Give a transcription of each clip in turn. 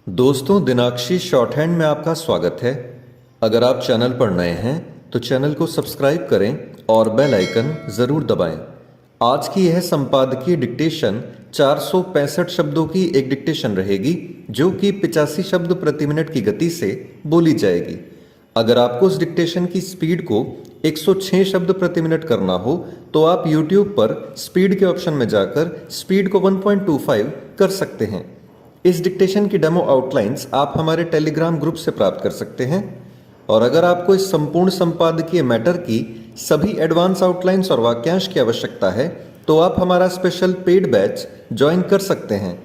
दोस्तों, दिनाक्षी short hand में आपका स्वागत है। अगर आप चैनल पर नए हैं तो चैनल को सब्सक्राइब करें और बेल आइकन ज़रूर दबाएं। आज की यह संपादकीय डिक्टेशन 465 शब्दों की एक डिक्टेशन रहेगी, जो कि 85 शब्द प्रति मिनट की गति से बोली जाएगी। अगर आपको उस डिक्टेशन की स्पीड को 106 शब्द प्रति मिनट करना हो तो आप YouTube पर स्पीड के ऑप्शन में जाकर स्पीड को 1.25 कर सकते हैं। इस डिक्टेशन की डेमो आउटलाइंस आप हमारे टेलीग्राम ग्रुप से प्राप्त कर सकते हैं। और अगर आपको इस संपूर्ण संपादकीय मैटर की सभी एडवांस आउटलाइंस और वाक्यांश की आवश्यकता है तो आप हमारा स्पेशल पेड बैच ज्वाइन कर सकते हैं।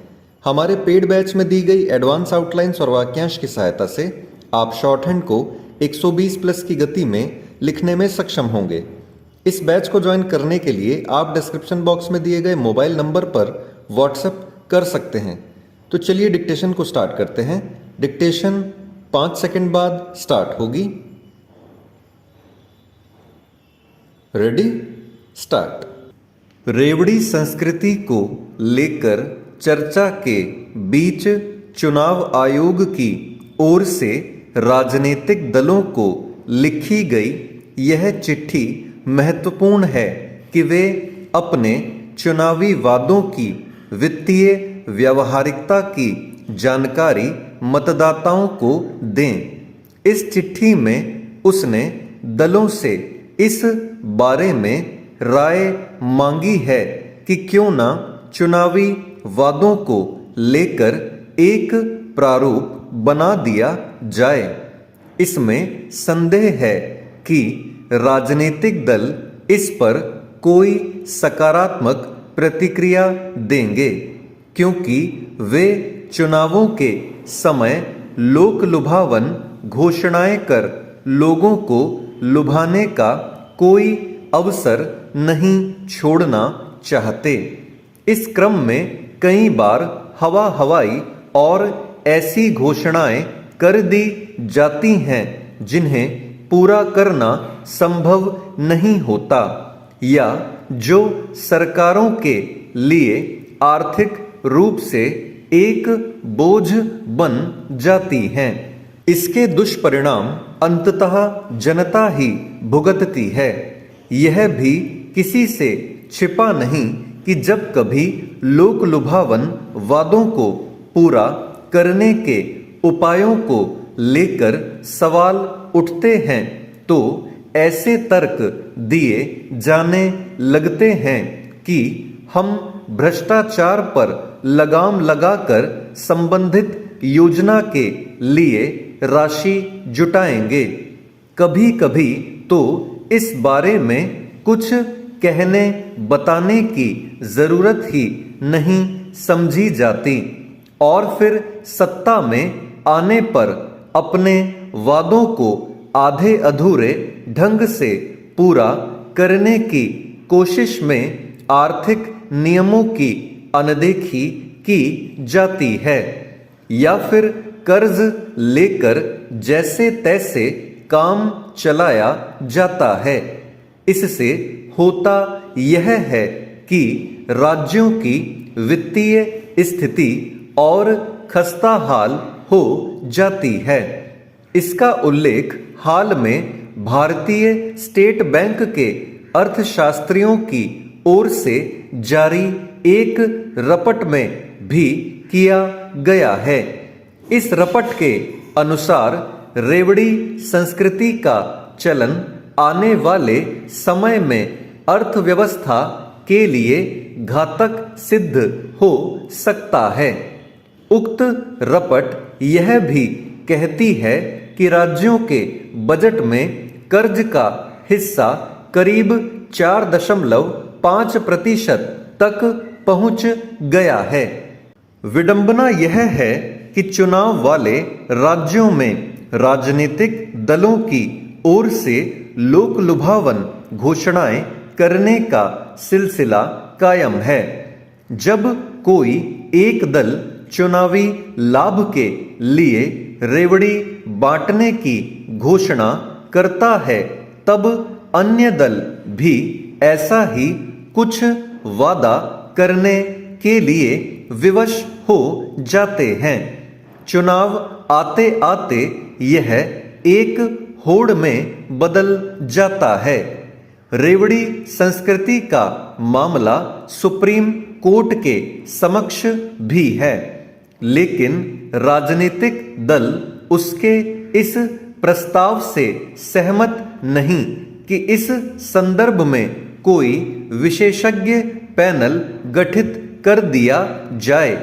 हमारे पेड बैच में दी गई एडवांस आउटलाइंस और वाक्यांश की सहायता से आप शॉर्ट हैंड को 120 प्लस की गति में लिखने में सक्षम होंगे। इस बैच को ज्वाइन करने के लिए आप डिस्क्रिप्शन बॉक्स में दिए गए मोबाइल नंबर पर व्हाट्सएप कर सकते हैं। तो चलिए डिक्टेशन को स्टार्ट करते हैं। डिक्टेशन 5 सेकंड बाद स्टार्ट होगी। Ready, start. रेवड़ी संस्कृति को लेकर चर्चा के बीच चुनाव आयोग की ओर से राजनीतिक दलों को लिखी गई यह चिट्ठी महत्वपूर्ण है कि वे अपने चुनावी वादों की वित्तीय व्यावहारिकता की जानकारी मतदाताओं को दें। इस चिट्ठी में उसने दलों से इस बारे में राय मांगी है कि क्यों ना चुनावी वादों को लेकर एक प्रारूप बना दिया जाए। इसमें संदेह है कि राजनीतिक दल इस पर कोई सकारात्मक प्रतिक्रिया देंगे, क्योंकि वे चुनावों के समय लोक लुभावन घोषणाएं कर लोगों को लुभाने का कोई अवसर नहीं छोड़ना चाहते। इस क्रम में कई बार हवा हवाई और ऐसी घोषणाएं कर दी जाती हैं जिन्हें पूरा करना संभव नहीं होता, या जो सरकारों के लिए आर्थिक रूप से एक बोझ बन जाती हैं। इसके दुष्परिणाम अंततः जनता ही भुगतती है। यह भी किसी से छिपा नहीं कि जब कभी लोक लुभावन वादों को पूरा करने के उपायों को लेकर सवाल उठते हैं तो ऐसे तर्क दिए जाने लगते हैं कि हम भ्रष्टाचार पर लगाम लगाकर संबंधित योजना के लिए राशि जुटाएंगे। कभी कभी तो इस बारे में कुछ कहने बताने की जरूरत ही नहीं समझी जाती, और फिर सत्ता में आने पर अपने वादों को आधे अधूरे ढंग से पूरा करने की कोशिश में आर्थिक नियमों की अनदेखी की जाती है, या फिर कर्ज लेकर जैसे तैसे काम चलाया जाता है। इससे होता यह है कि राज्यों की वित्तीय स्थिति और खस्ता हाल हो जाती है। इसका उल्लेख हाल में भारतीय स्टेट बैंक के अर्थशास्त्रियों की ओर से जारी एक रपट में भी किया गया है। इस रपट के अनुसार रेवड़ी संस्कृति का चलन आने वाले समय में अर्थव्यवस्था के लिए घातक सिद्ध हो सकता है। उक्त रपट यह भी कहती है कि राज्यों के बजट में कर्ज का हिस्सा करीब 4.5% तक पहुंच गया है। विडंबना यह है कि चुनाव वाले राज्यों में राजनीतिक दलों की ओर से लोक लुभावन घोषणाएं करने का सिलसिला कायम है। जब कोई एक दल चुनावी लाभ के लिए रेवड़ी बांटने की घोषणा करता है, तब अन्य दल भी ऐसा ही कुछ वादा करने के लिए विवश हो जाते हैं। चुनाव आते आते यह एक होड़ में बदल जाता है। रेवड़ी संस्कृति का मामला सुप्रीम कोर्ट के समक्ष भी है, लेकिन राजनीतिक दल उसके इस प्रस्ताव से सहमत नहीं कि इस संदर्भ में कोई विशेषज्ञ पैनल गठित कर दिया जाए।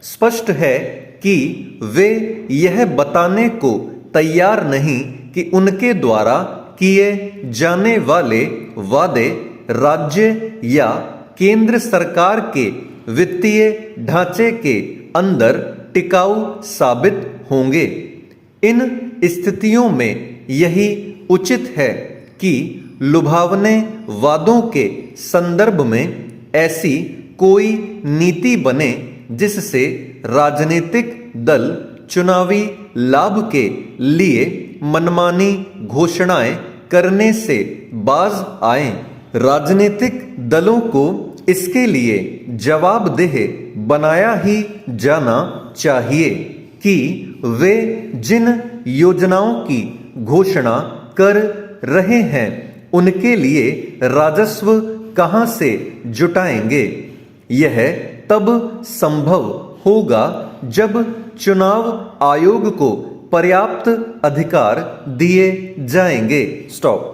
स्पष्ट है कि वे यह बताने को तैयार नहीं कि उनके द्वारा किए जाने वाले वादे राज्य या केंद्र सरकार के वित्तीय ढांचे के अंदर टिकाऊ साबित होंगे। इन स्थितियों में यही उचित है कि लुभावने वादों के संदर्भ में ऐसी कोई नीति बने जिससे राजनीतिक दल चुनावी लाभ के लिए मनमानी घोषणाएं करने से बाज आएं। राजनीतिक दलों को इसके लिए जवाबदेह बनाया ही जाना चाहिए कि वे जिन योजनाओं की घोषणा कर रहे हैं उनके लिए राजस्व कहां से जुटाएंगे। यह तब संभव होगा जब चुनाव आयोग को पर्याप्त अधिकार दिए जाएंगे। स्टॉप।